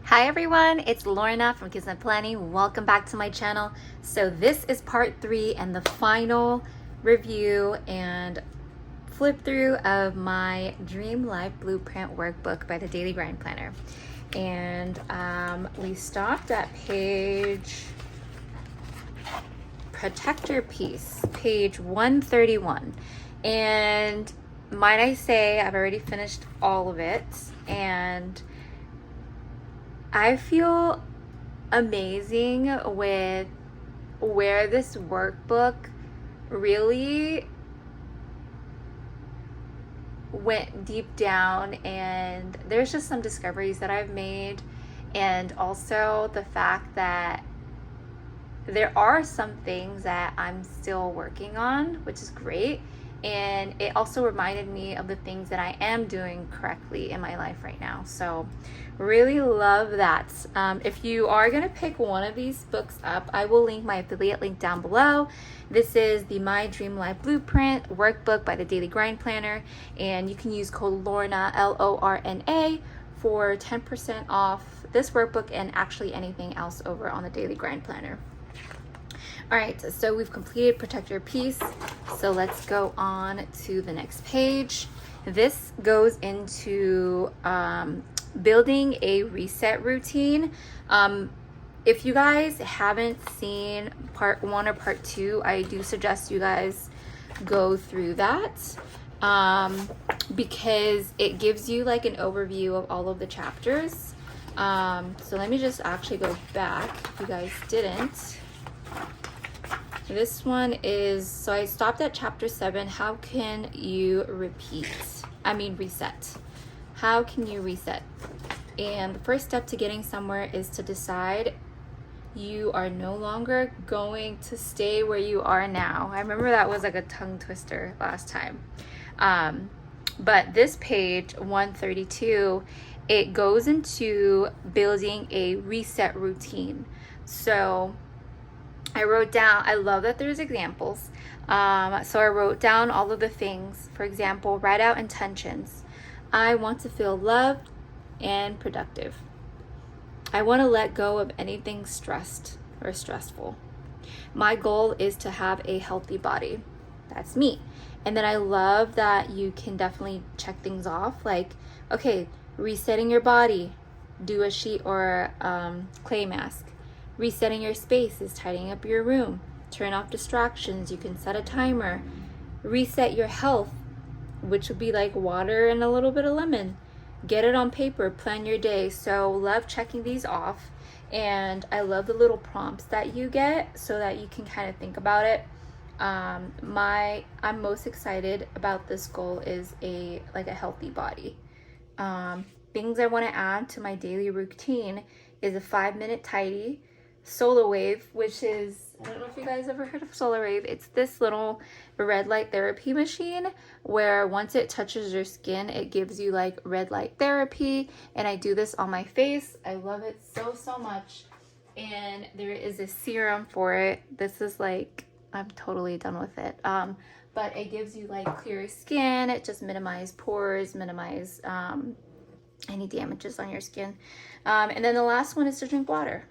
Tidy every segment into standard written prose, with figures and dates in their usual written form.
Hi everyone, it's Lorna from Kismetplanning. Welcome back to my channel. So this is part 3 and the final review and flip through of my Dream Life Blueprint Workbook by the Daily Grind Planner. And we stopped at page Protector Piece, page 131. And might I say, I've already finished all of it, and I feel amazing with where this workbook really went deep down, and there's just some discoveries that I've made, and also the fact that there are some things that I'm still working on, which is great. And it also reminded me of the things that I am doing correctly in my life right now. So really love that. If you are going to pick one of these books up, I will link my affiliate link down below. This is the My Dream Life Blueprint Workbook by the Daily Grind Planner. And you can use code LORNA, LORNA, for 10% off this workbook and actually anything else over on the Daily Grind Planner. All right, so we've completed Protect Your Peace. So let's go on to the next page. This goes into building a reset routine. If you guys haven't seen part 1 or part 2, I do suggest you guys go through that because it gives you like an overview of all of the chapters. So let me just actually go back if you guys didn't. This one is, so I stopped at chapter 7. How can you reset? How can you reset? And the first step to getting somewhere is to decide you are no longer going to stay where you are now. I remember that was like a tongue twister last time. But this page 132, it goes into building a reset routine. So I wrote down, I love that there's examples. So I wrote down all of the things. For example, write out intentions. I want to feel loved and productive. I want to let go of anything stressed or stressful. My goal is to have a healthy body. That's me. And then I love that you can definitely check things off. Like, okay, resetting your body. Do a sheet or clay mask. Resetting your space is tidying up your room. Turn off distractions. You can set a timer. Reset your health, which would be like water and a little bit of lemon. Get it on paper. Plan your day. So love checking these off. And I love the little prompts that you get so that you can kind of think about it. I'm most excited about this goal is a healthy body. Things I want to add to my daily routine is a 5-minute tidy. Solar Wave, which is, I don't know if you guys ever heard of Solar Wave. It's this little red light therapy machine where once it touches your skin, it gives you like red light therapy. And I do this on my face. I love it so much. And there is a serum for it. This is like, I'm totally done with it. But it gives you like clear skin. It just minimizes pores, minimize any damages on your skin. And then the last one is to drink water.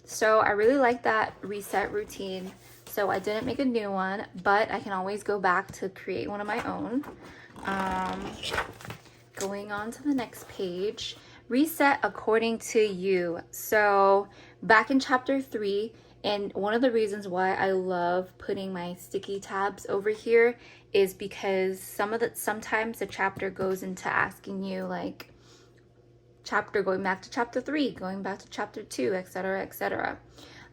So I really like that reset routine. So I didn't make a new one, but I can always go back to create one of my own. Going on to the next page, reset according to you. So back in chapter 3, and one of the reasons why I love putting my sticky tabs over here is because sometimes the chapter goes into asking you like, going back to chapter 3, going back to chapter 2, etc., etc.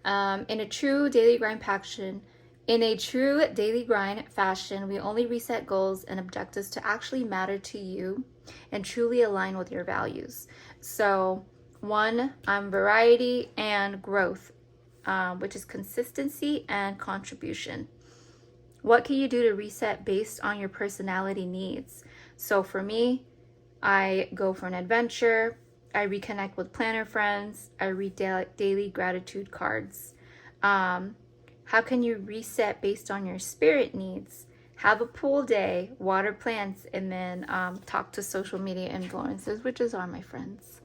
In a true daily grind fashion, we only reset goals and objectives to actually matter to you and truly align with your values. So 1, variety and growth, which is consistency and contribution. What can you do to reset based on your personality needs? So for me, I go for an adventure. I reconnect with planner friends. I read daily gratitude cards. How can you reset based on your spirit needs? Have a pool day, water plants, and then talk to social media influencers, which are my friends.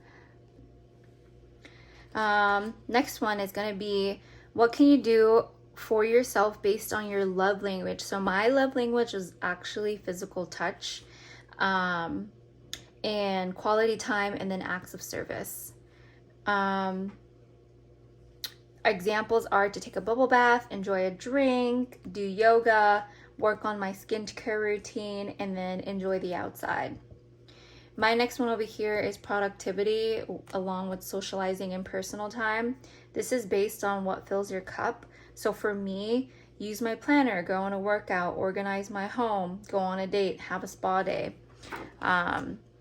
Next one is going to be, what can you do for yourself based on your love language? So my love language is actually physical touch, and quality time, and then acts of service. Examples are to take a bubble bath, enjoy a drink, do yoga, work on my skincare routine, and then enjoy the outside. My next one over here is productivity along with socializing and personal time. This is based on what fills your cup. So for me, use my planner, go on a workout, organize my home, go on a date, have a spa day.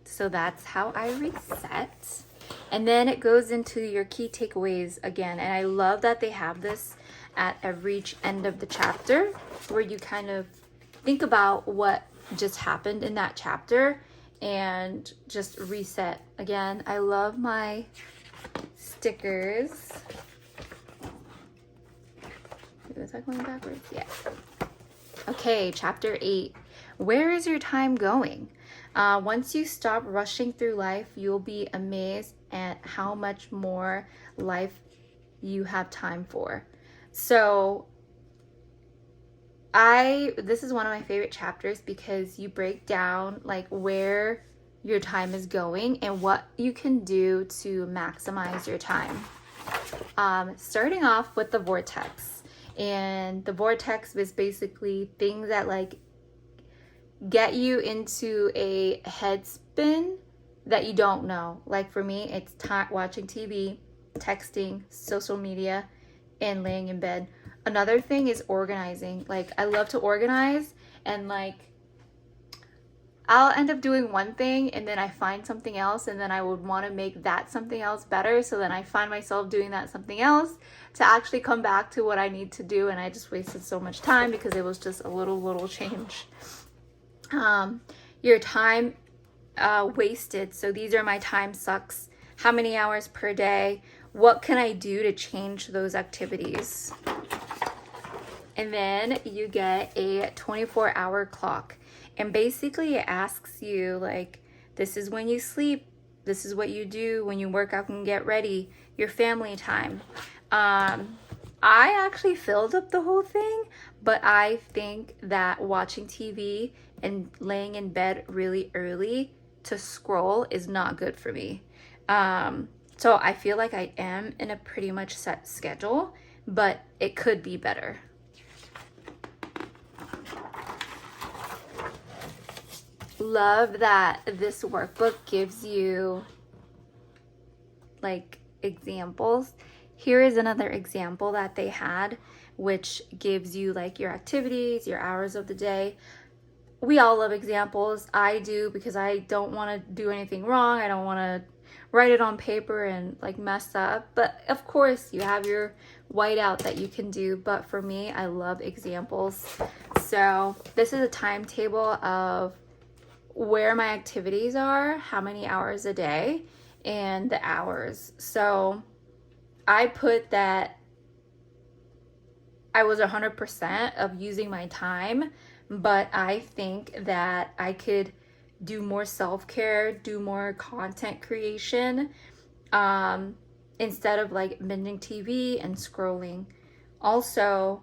So that's how I reset. And then it goes into your key takeaways again. And I love that they have this at every end of the chapter, where you kind of think about what just happened in that chapter and just reset. Again, I love my stickers. Was that going backwards? Yeah. Okay, chapter 8. Where is your time going? Once you stop rushing through life, you'll be amazed at how much more life you have time for. So this is one of my favorite chapters because you break down like where your time is going and what you can do to maximize your time. Starting off with the vortex. And the vortex is basically things that like get you into a head spin that you don't know. Like for me, it's watching TV, texting, social media, and laying in bed. Another thing is organizing. Like I love to organize, and like I'll end up doing one thing and then I find something else, and then I would want to make that something else better. So then I find myself doing that something else to actually come back to what I need to do, and I just wasted so much time because it was just a little change. Your time wasted. So these are my time sucks. How many hours per day? What can I do to change those activities? And then you get a 24-hour clock. And basically it asks you like, this is when you sleep. This is what you do when you work out and get ready. Your family time. I actually filled up the whole thing, but I think that watching TV and laying in bed really early to scroll is not good for me. So I feel like I am in a pretty much set schedule, but it could be better. Love that this workbook gives you like examples. Here is another example that they had, which gives you like your activities, your hours of the day. We all love examples. I do, because I don't want to do anything wrong. I don't want to write it on paper and like mess up. But of course you have your whiteout that you can do. But for me, I love examples. So this is a timetable of where my activities are, how many hours a day, and the hours. So I put that I was 100% of using my time, but I think that I could do more self-care, do more content creation, instead of like binging TV and scrolling. Also,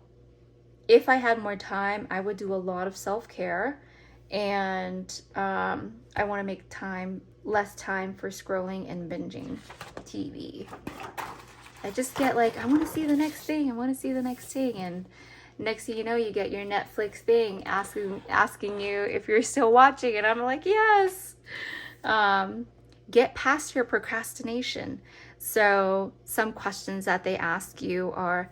if I had more time, I would do a lot of self-care, and I want to make less time for scrolling and binging TV. I just get like, I want to see the next thing. I want to see the next thing. And next thing you know, you get your Netflix thing asking you if you're still watching. And I'm like, yes. Get past your procrastination. So some questions that they ask you are,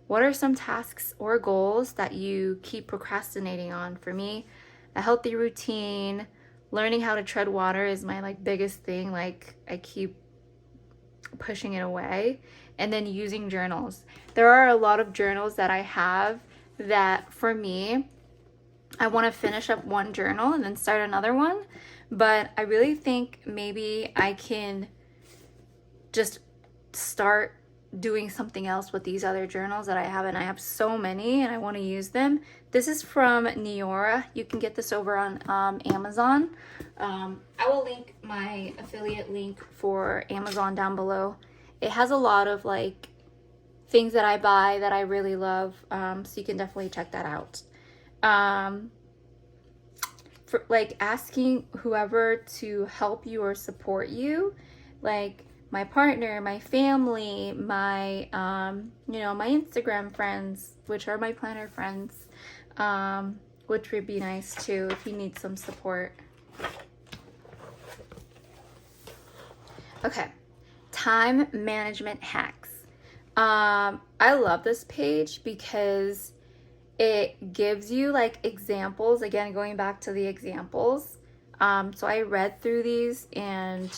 what are some tasks or goals that you keep procrastinating on? For me, a healthy routine, learning how to tread water is my like biggest thing. Like I keep pushing it away. And then using journals. There are a lot of journals that I have that for me, I want to finish up one journal and then start another one. But I really think maybe I can just start doing something else with these other journals that I have. And I have so many and I want to use them. This is from Neora. You can get this over on Amazon. I will link my affiliate link for Amazon down below. It has a lot of like things that I buy that I really love, so you can definitely check that out. For like asking whoever to help you or support you, like my partner, my family, my you know, my Instagram friends, which are my planner friends, which would be nice too if you need some support. Okay, time management hacks. I love this page because it gives you like examples, again going back to the examples. So I read through these, and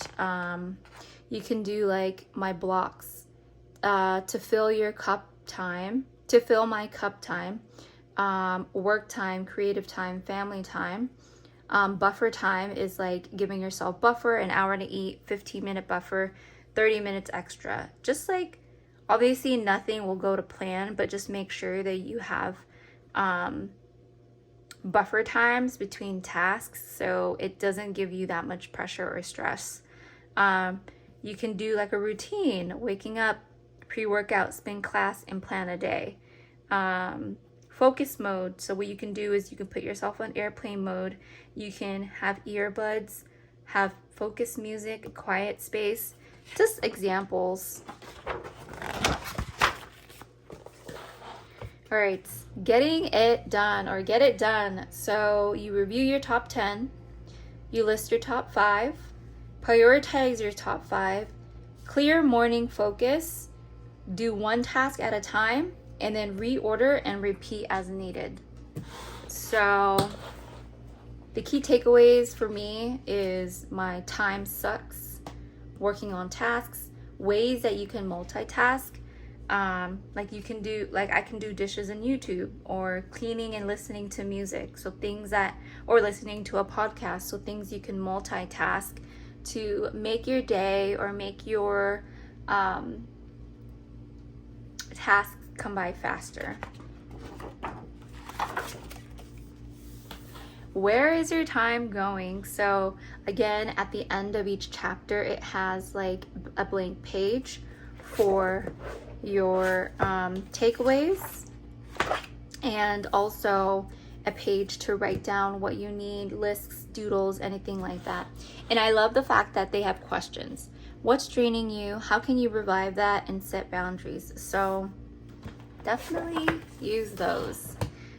you can do like my blocks to fill your cup time, to fill my cup time, work time, creative time, family time. Buffer time is like giving yourself buffer, an hour to eat, 15-minute buffer, 30 minutes extra. Just like, obviously nothing will go to plan, but just make sure that you have buffer times between tasks so it doesn't give you that much pressure or stress. You can do like a routine, waking up, pre-workout, spin class, and plan a day. Focus mode, so what you can do is you can put yourself on airplane mode. You can have earbuds, have focus music, quiet space, just examples. All right, getting it done, or get it done. So you review your top 10, you list your top 5, prioritize your top 5, clear morning focus, do one task at a time, and then reorder and repeat as needed. So the key takeaways for me is my time sucks, working on tasks, ways that you can multitask. Like you can do, like I can do dishes in YouTube, or cleaning and listening to music. So things that, or listening to a podcast. So things you can multitask to make your day or make your tasks come by faster. Where is your time going? So again, at the end of each chapter, it has like a blank page for your takeaways, and also a page to write down what you need, lists, doodles, anything like that. And I love the fact that they have questions. What's draining you? How can you revive that and set boundaries? So definitely use those.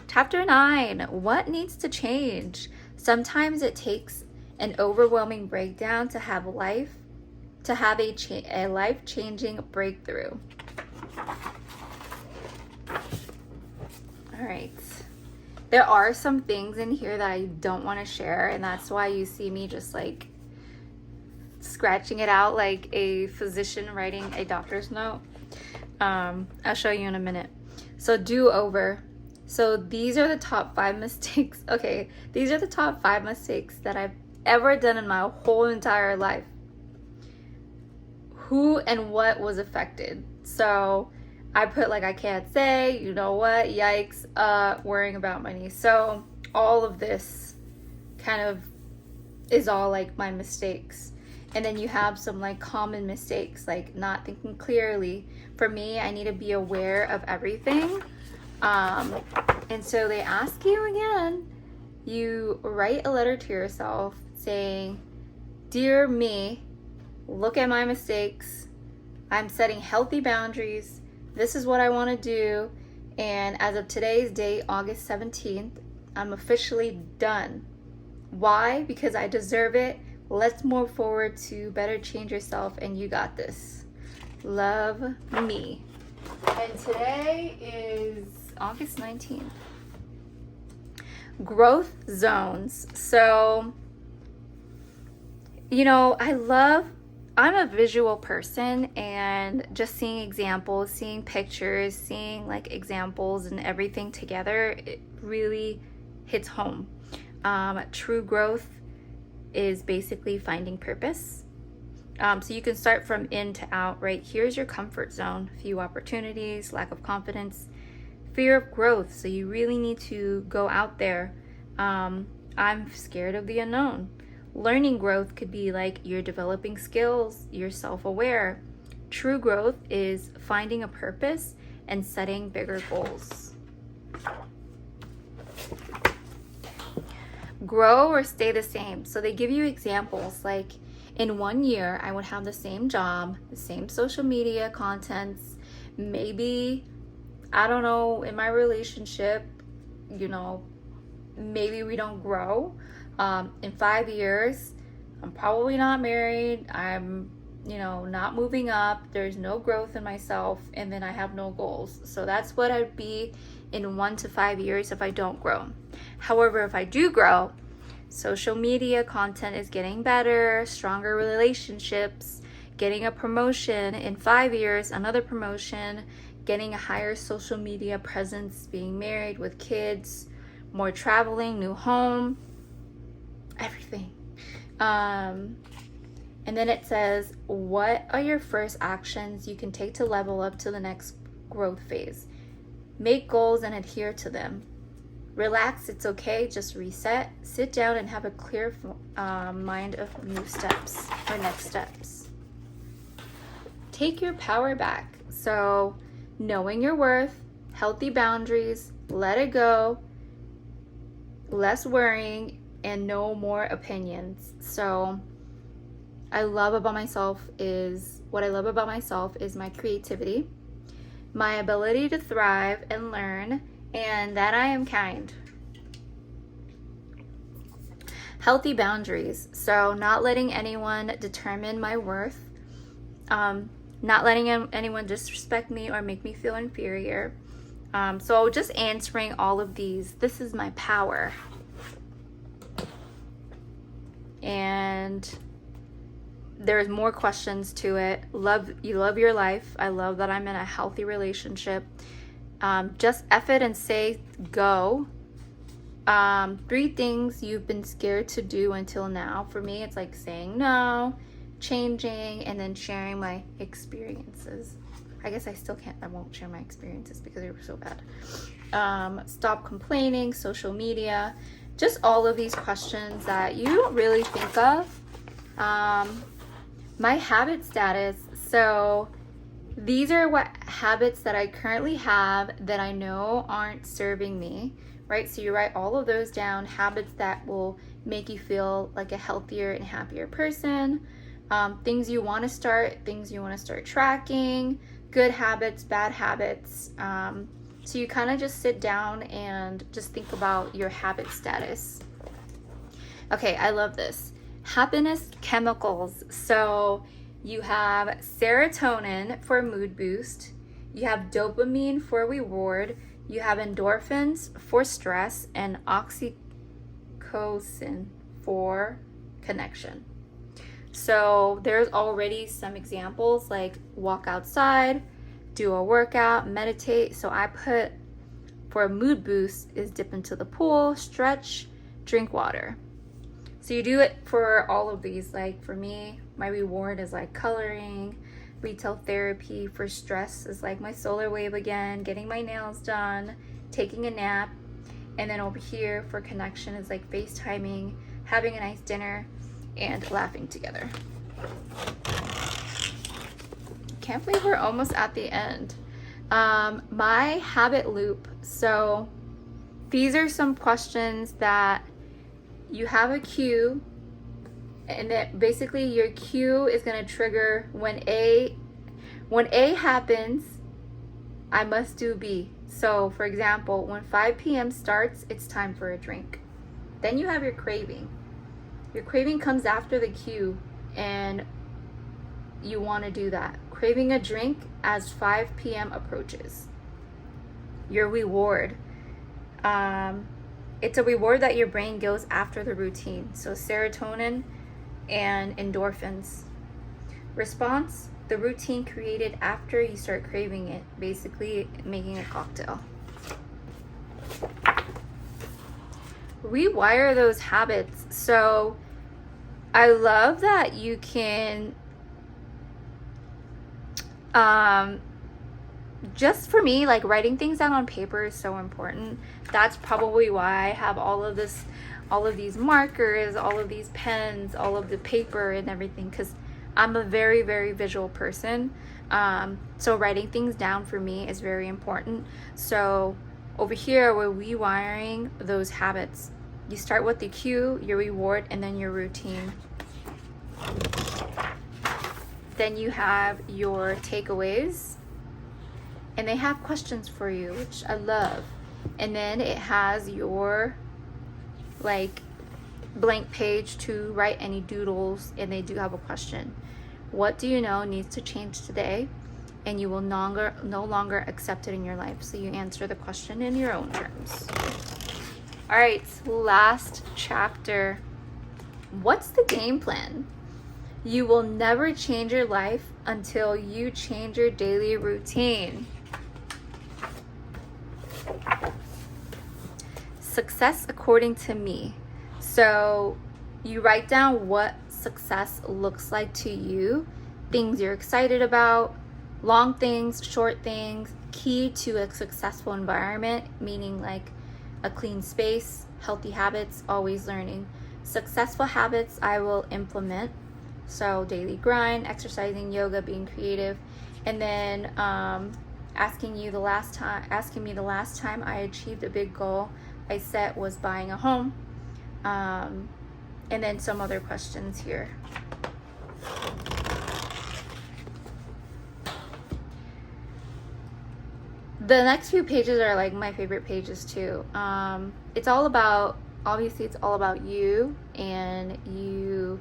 Chapter 9, what needs to change? Sometimes it takes an overwhelming breakdown to have a life-changing breakthrough. All right. There are some things in here that I don't want to share, and that's why you see me just like scratching it out like a physician writing a doctor's note. I'll show you in a minute. So do-over. So these are the top 5 mistakes. Okay, these are the top 5 mistakes that I've ever done in my whole entire life. Who and what was affected? So I put like I can't say, you know what, yikes, worrying about money. So all of this kind of is all like my mistakes. And then you have some like common mistakes, like not thinking clearly. For me, I need to be aware of everything. And so they ask you again, you write a letter to yourself saying, "Dear me, look at my mistakes. I'm setting healthy boundaries. This is what I want to do. And as of today's date, August 17th, I'm officially done. Why? Because I deserve it. Let's move forward to better change yourself, and you got this. Love, me." And today is August 19th. Growth zones. So, you know, I'm a visual person, and just seeing examples, seeing pictures, seeing like examples and everything together, it really hits home. True growth is basically finding purpose. So you can start from in to out, right? Here's your comfort zone, few opportunities, lack of confidence, fear of growth. So you really need to go out there. I'm scared of the unknown. Learning growth could be like you're developing skills, you're self-aware. True growth is finding a purpose and setting bigger goals. Grow or stay the same. So they give you examples like, in 1 year, I would have the same job, the same social media contents, maybe, I don't know, in my relationship, you know, maybe we don't grow. In 5 years, I'm probably not married. I'm, you know, not moving up. There's no growth in myself. And then I have no goals. So that's what I'd be in 1 to 5 years if I don't grow. However, if I do grow, social media content is getting better, stronger relationships, getting a promotion in 5 years, another promotion, getting a higher social media presence, being married with kids, more traveling, new home, everything. And then it says, what are your first actions you can take to level up to the next growth phase? Make goals and adhere to them. Relax, it's okay, just reset. Sit down and have a clear mind of new steps or next steps. Take your power back. So, knowing your worth, healthy boundaries, let it go, less worrying, and no more opinions. So, what I love about myself is my creativity, my ability to thrive and learn, and that I am kind. Healthy boundaries. So not letting anyone determine my worth, not letting anyone disrespect me or make me feel inferior. So just answering all of these. This is my power. And there's more questions to it. You love your life. I love that I'm in a healthy relationship. Just F it and say go. 3 things you've been scared to do until now. For me, it's like saying no, changing, and then sharing my experiences. I guess I won't share my experiences because they were so bad. Stop complaining, social media, just all of these questions that you don't really think of. My habit status. So these are what habits that I currently have that I know aren't serving me, right? So you write all of those down, habits that will make you feel like a healthier and happier person, things you want to start, things you want to start tracking, good habits, bad habits. So you kind of just sit down and just think about your habit status. Okay, I love this. Happiness chemicals. So you have serotonin for mood boost. You have dopamine for reward. You have endorphins for stress and oxytocin for connection. So there's already some examples like walk outside, do a workout, meditate. So I put for a mood boost is dip into the pool, stretch, drink water. So you do it for all of these. Like for me, my reward is like coloring. Retail therapy for stress is like my solar wave again, getting my nails done, taking a nap. And then over here for connection is like FaceTiming, having a nice dinner, and laughing together. Can't believe we're almost at the end. My habit loop. So these are some questions that you have a cue, and that basically your cue is going to trigger when A happens, I must do B. So for example, when 5 p.m. starts, it's time for a drink. Then you have your craving. Your craving comes after the cue, and you want to do that. Craving a drink as 5 p.m. approaches. Your reward. It's a reward that your brain goes after the routine. So serotonin and endorphins. Response, the routine created after you start craving it, basically making a cocktail. Rewire those habits. So I love that you can just for me, like writing things down on paper is so important. That's probably why I have all of these markers, all of these pens, all of the paper and everything, because I'm a very, very visual person. So writing things down for me is very important. So over here, we're rewiring those habits. You start with the cue, your reward, and then your routine. Then you have your takeaways, and they have questions for you, which I love. And then it has your like blank page to write any doodles, and they do have a question. What do you know needs to change today, and you will no longer accept it in your life? So you answer the question in your own terms. All right, last chapter. What's the game plan? You will never change your life until you change your daily routine. Success according to me. So you write down what success looks like to you, things you're excited about, long things, short things, key to a successful environment, meaning like a clean space, healthy habits, always learning. Successful habits I will implement. So daily grind, exercising, yoga, being creative, and then asking me the last time I achieved a big goal I set was buying a home, and then some other questions here. The next few pages are like my favorite pages too. It's all about you, and you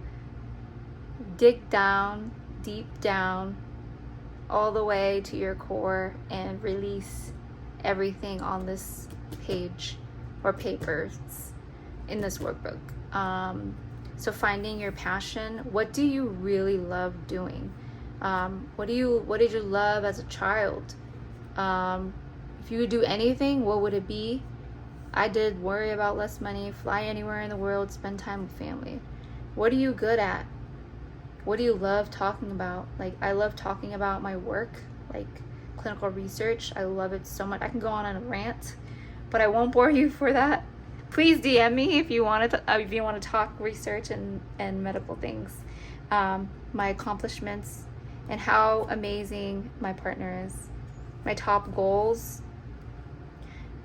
dig down, deep down, all the way to your core and release everything on this page or papers in this workbook. So finding your passion. What do you really love doing? What did you love as a child? If you would do anything, what would it be? I did worry about less money, fly anywhere in the world, spend time with family. What are you good at? What do you love talking about? Like, I love talking about my work, like clinical research. I love it so much. I can go on a rant, but I won't bore you for that. Please DM me if you want to talk research and medical things. My accomplishments and how amazing my partner is. My top goals.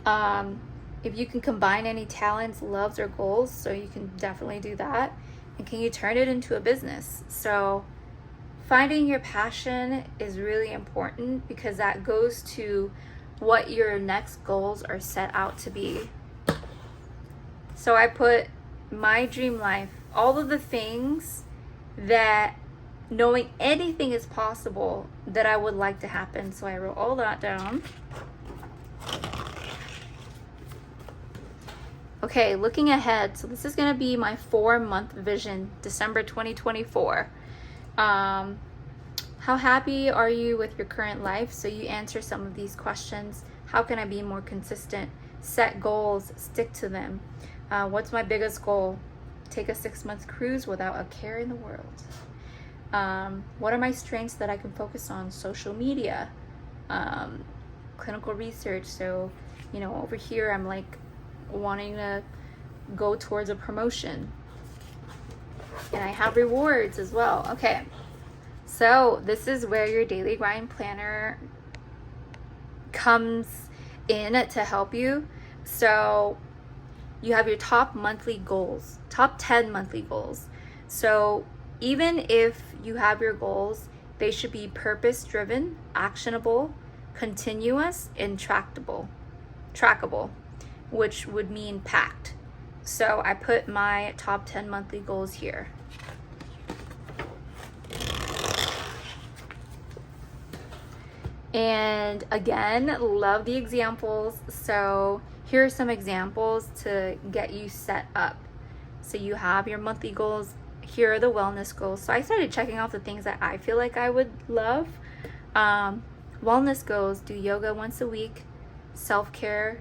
If you can combine any talents, loves, or goals, so you can definitely do that. And can you turn it into a business? So finding your passion is really important, because that goes to what your next goals are set out to be. So I put my dream life, all of the things that, knowing anything is possible, that I would like to happen. So I wrote all that down. Okay, looking ahead. So this is going to be my 4-month vision, December 2024. How happy are you with your current life? So you answer some of these questions. How can I be more consistent? Set goals, stick to them. What's my biggest goal? Take a 6-month cruise without a care in the world. What are my strengths that I can focus on? Social media, clinical research. So, over here I'm like wanting to go towards a promotion, and I have rewards as well. Okay, so this is where your daily grind planner comes in to help you. So you have your top 10 monthly goals. So even if you have your goals, they should be purpose driven, actionable, continuous, and trackable, which would mean packed. So I put my top 10 monthly goals here. And again, love the examples. So here are some examples to get you set up. So you have your monthly goals. Here are the wellness goals. So I started checking off the things that I feel like I would love. Wellness goals: do yoga once a week, self-care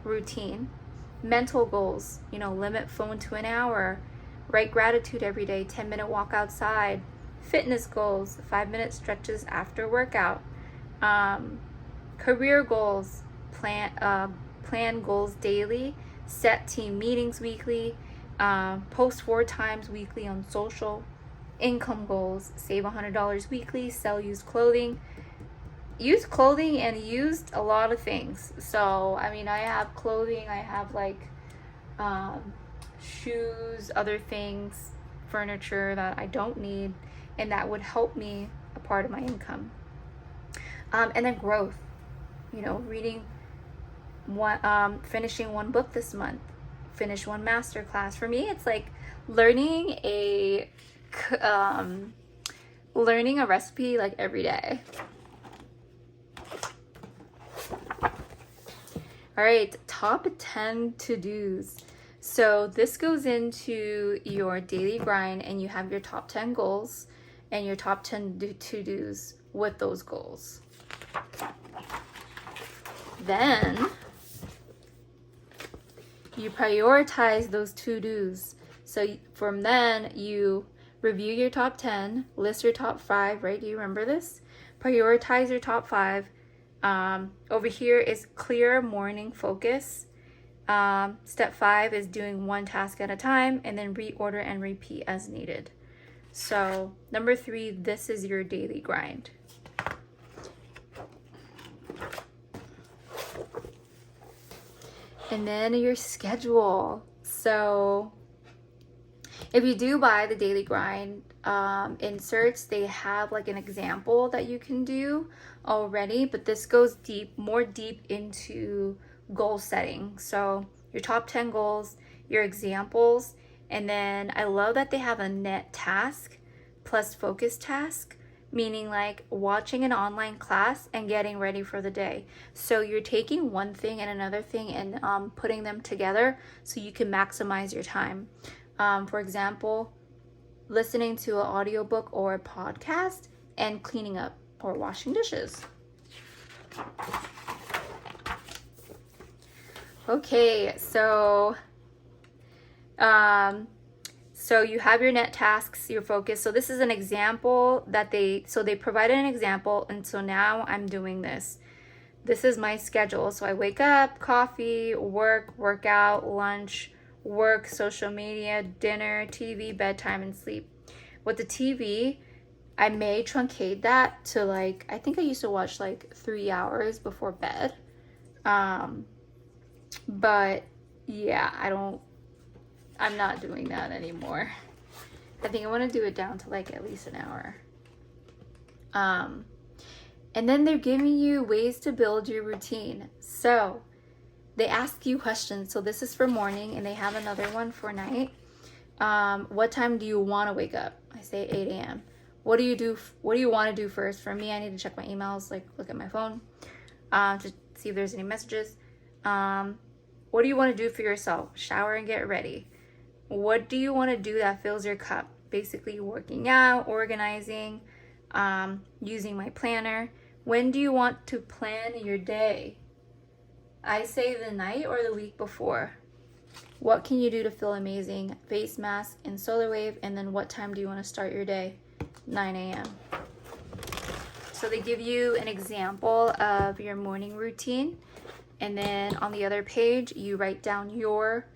routine. Mental goals: limit phone to an hour, write gratitude every day, 10-minute walk outside. Fitness goals: 5-minute stretches after workout. Career goals: plan goals daily, set team meetings weekly, post 4 times weekly on social. income goals, save $100 weekly, sell used clothing. Used clothing and used a lot of things. So, I mean, I have clothing, I have like shoes, other things, furniture that I don't need, and that would help me a part of my income. And then growth, you know, reading one, finishing one book this month, finish one master class. For me, it's like learning a recipe like every day. All right, top 10 to-dos. So this goes into your daily grind, and you have your top 10 goals and your top 10 to-dos with those goals. Then you prioritize those to-dos. So from then you review your top 10, list your top 5, right? Do you remember this? Prioritize your top 5. Over here is clear morning focus. Step 5 is doing one task at a time, and then reorder and repeat as needed. So number 3, this is your daily grind. And then your schedule. So if you do buy the daily grind inserts, they have like an example that you can do already, but this goes more deep into goal setting. So your top 10 goals, your examples, and then I love that they have a net task plus focus task, meaning like watching an online class and getting ready for the day. So you're taking one thing and another thing and putting them together so you can maximize your time. For example, listening to an audiobook or a podcast and cleaning up or washing dishes. Okay, so you have your net tasks, your focus. So this is an example that they provided an example, and so now I'm doing this. This is my schedule. So I wake up, coffee, work, workout, lunch, work, social media, dinner, TV, bedtime, and sleep. With the TV, I may truncate that to like, I think I used to watch like 3 hours before bed. But yeah, I'm not doing that anymore. I think I want to do it down to like at least an hour. And then they're giving you ways to build your routine. So they ask you questions. So this is for morning, and they have another one for night. What time do you want to wake up? I say 8 a.m. What do you want to do first? For me, I need to check my emails, like look at my phone, to see if there's any messages. What do you want to do for yourself? Shower and get ready. What do you want to do that fills your cup? Basically working out, organizing, using my planner. When do you want to plan your day? I say the night or the week before. What can you do to feel amazing? Face mask and solar wave. And then what time do you want to start your day? 9 a.m. So they give you an example of your morning routine. And then on the other page, you write down your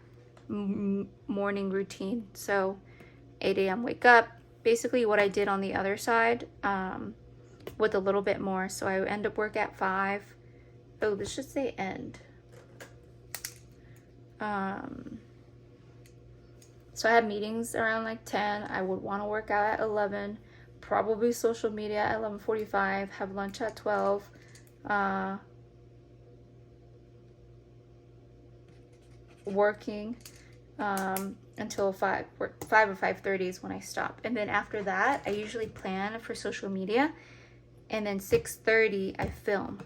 morning routine. So 8 a.m. wake up. Basically what I did on the other side, with a little bit more. So I end up work at 5. Oh, this should say end. So I have meetings around like 10. I would want to work out at 11. Probably social media at 11:45. Have lunch at 12. Working until 5 or 5:30 is when I stop. And then after that, I usually plan for social media. And then 6:30, I film.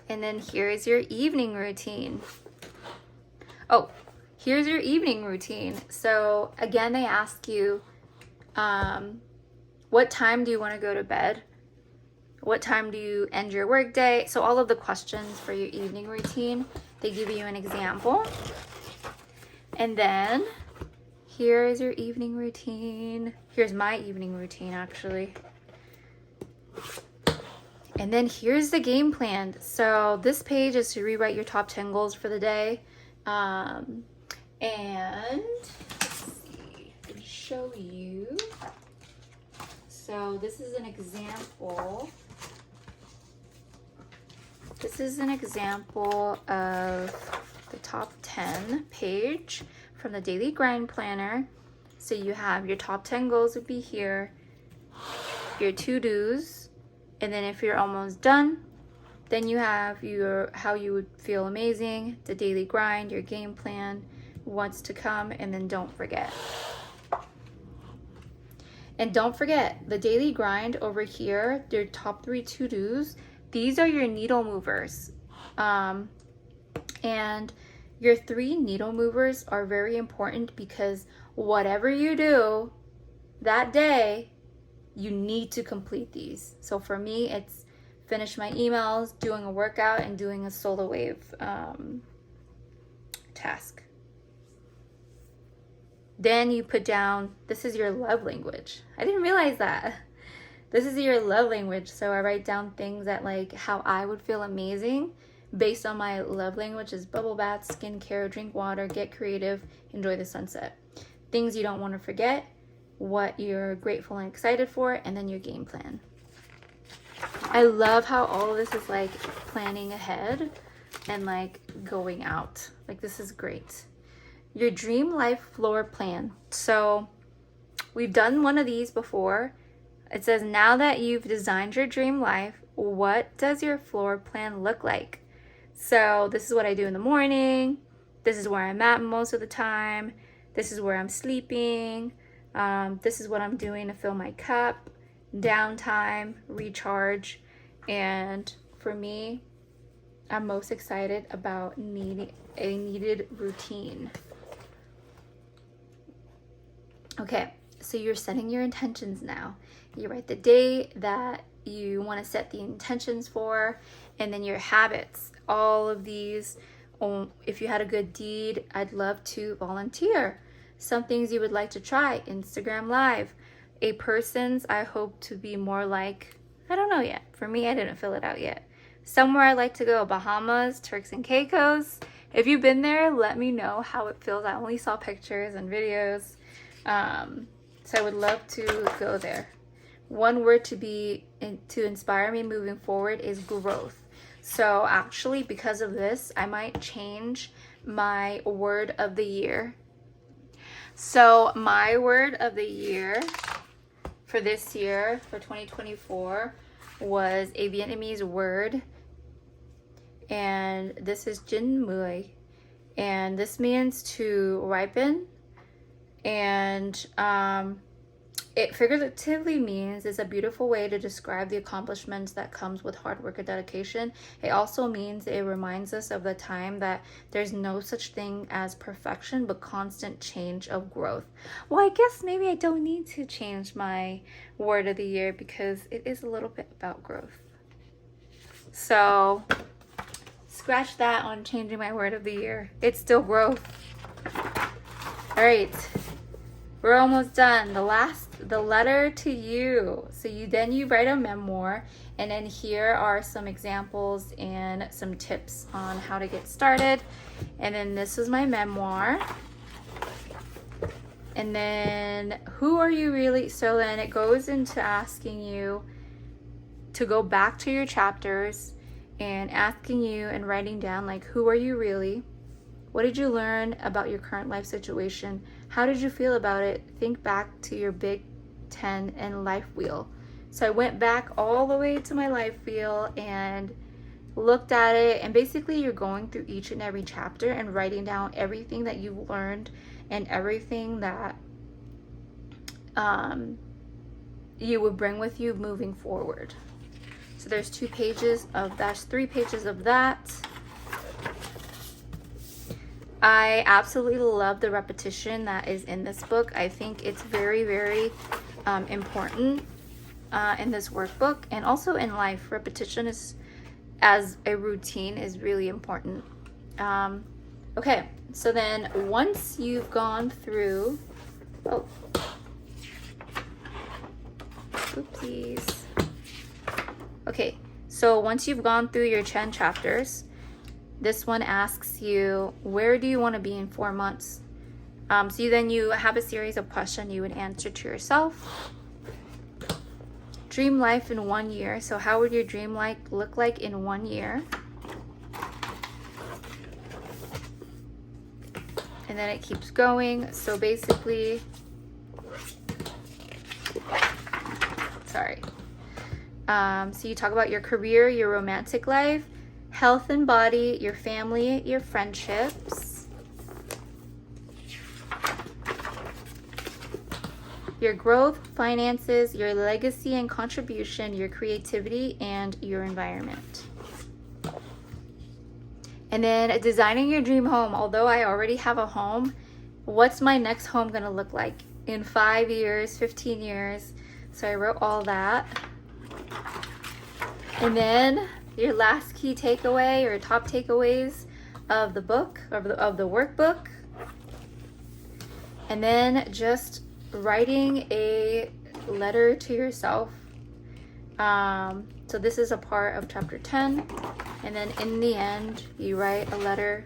And then here is your evening routine. Oh, here's your evening routine. So again, they ask you, what time do you want to go to bed? What time do you end your work day? So all of the questions for your evening routine, they give you an example. And then here is your evening routine. Here's my evening routine, actually. And then here's the game plan. So this page is to rewrite your top 10 goals for the day. And let's see, I can show you. So this is an example. This is an example of the top 10 page from the Daily Grind Planner. So you have your top 10 goals would be here, your to-dos, and then if you're almost done, then you have your how you would feel amazing, the daily grind, your game plan, what's to come, and then don't forget. And don't forget, the daily grind over here, your top 3 to-dos, these are your needle movers. And your 3 needle movers are very important because whatever you do that day, you need to complete these. So for me, it's finish my emails, doing a workout, and doing a solar wave task. Then you put down, this is your love language. I didn't realize that. This is your love language. So I write down things that like how I would feel amazing based on my love language is bubble bath, skincare, drink water, get creative, enjoy the sunset. Things you don't want to forget, what you're grateful and excited for, and then your game plan. I love how all of this is like planning ahead and like going out. Like this is great. Your dream life floor plan. So we've done one of these before. It says, now that you've designed your dream life, what does your floor plan look like? So this is what I do in the morning. This is where I'm at most of the time. This is where I'm sleeping. This is what I'm doing to fill my cup, downtime, recharge. And for me, I'm most excited about needing a needed routine. Okay, so you're setting your intentions now. You write the day that you want to set the intentions for, and then your habits. All of these, if you had a good deed, I'd love to volunteer. Some things you would like to try, Instagram Live. A person's I hope to be more like, I don't know yet. For me, I didn't fill it out yet. Somewhere I like to go, Bahamas, Turks and Caicos. If you've been there, let me know how it feels. I only saw pictures and videos. So I would love to go there. One word to inspire me moving forward is growth. So actually, because of this, I might change my word of the year. So my word of the year for this year, for 2024, was a Vietnamese word. And this is Jin Mui. And this means to ripen. And it figuratively means it's a beautiful way to describe the accomplishments that comes with hard work and dedication. It also means it reminds us of the time that there's no such thing as perfection, but constant change of growth. Well, I guess maybe I don't need to change my word of the year because it is a little bit about growth. So scratch that on changing my word of the year. It's still growth. All right. We're almost done. The letter to you. So you write a memoir, and then here are some examples and some tips on how to get started. And then this is my memoir. And then who are you really? So then it goes into asking you to go back to your chapters and asking you and writing down like, who are you really? What did you learn about your current life situation? How did you feel about it? Think back to your Big 10 and life wheel. So I went back all the way to my life wheel and looked at it. And basically you're going through each and every chapter and writing down everything that you've learned and everything that you would bring with you moving forward. So there's 2 pages of that, 3 pages of that. I absolutely love the repetition that is in this book. I think it's very, very important in this workbook, and also in life. Repetition is, as a routine, is really important. Okay, so then once you've gone through, oopsies. Okay, so once you've gone through your 10 chapters, This one asks you, where do you want to be in 4 months? So you have a series of questions you would answer to yourself. Dream life in 1 year. So how would your dream life look like in 1 year? And then it keeps going. So basically, sorry. So you talk about your career, your romantic life, health and body, your family, your friendships, your growth, finances, your legacy and contribution, your creativity, and your environment. And then designing your dream home. Although I already have a home, what's my next home gonna look like in 5 years, 15 years? So I wrote all that. And then your last key takeaway or top takeaways of the book, of the workbook. And then just writing a letter to yourself. So this is a part of chapter 10. And then in the end, you write a letter,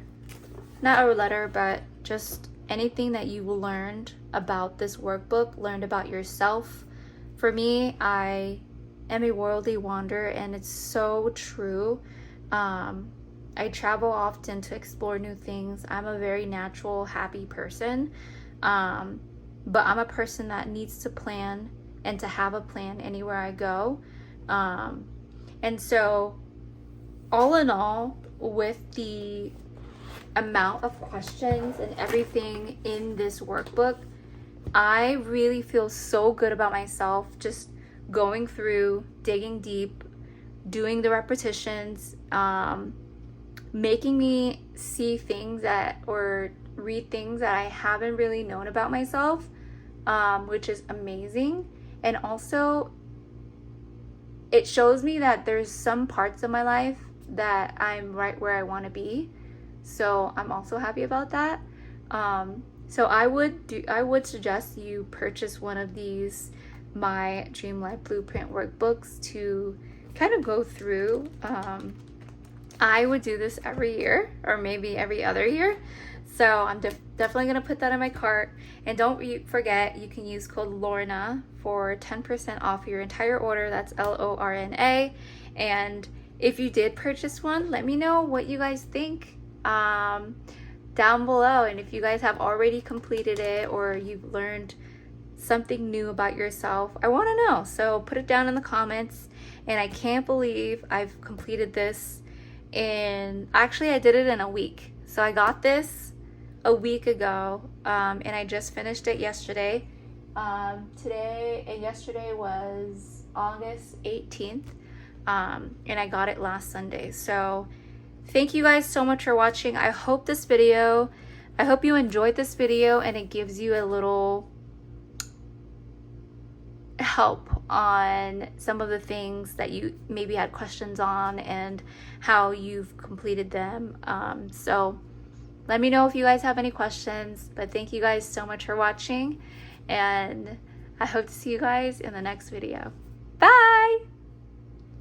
not a letter, but just anything that you learned about this workbook, learned about yourself. For me, I am a worldly wanderer, and it's so true. I travel often to explore new things. I'm a very natural, happy person. But I'm a person that needs to plan and to have a plan anywhere I go. And so all in all, with the amount of questions and everything in this workbook, I really feel so good about myself, just going through, digging deep, doing the repetitions, making me see things or read things that I haven't really known about myself, which is amazing. And also, it shows me that there's some parts of my life that I'm right where I want to be. So I'm also happy about that. So I would suggest you purchase one of these My Dream Life Blueprint workbooks to kind of go through. I would do this every year or maybe every other year. So I'm definitely going to put that in my cart. And don't forget, you can use code Lorna for 10% off your entire order. That's LORNA. And if you did purchase one, let me know what you guys think down below. And if you guys have already completed it or you've learned something new about yourself, I want to know. So put it down in the comments. And I can't believe I've completed this actually I did it in a week. So I got this a week ago, and I just finished it yesterday. Yesterday was August 18th, and I got it last Sunday. So thank you guys so much for watching. I hope you enjoyed this video and it gives you a little help on some of the things that you maybe had questions on and how you've completed them. So let me know if you guys have any questions, but thank you guys so much for watching, and I hope to see you guys in the next video. Bye!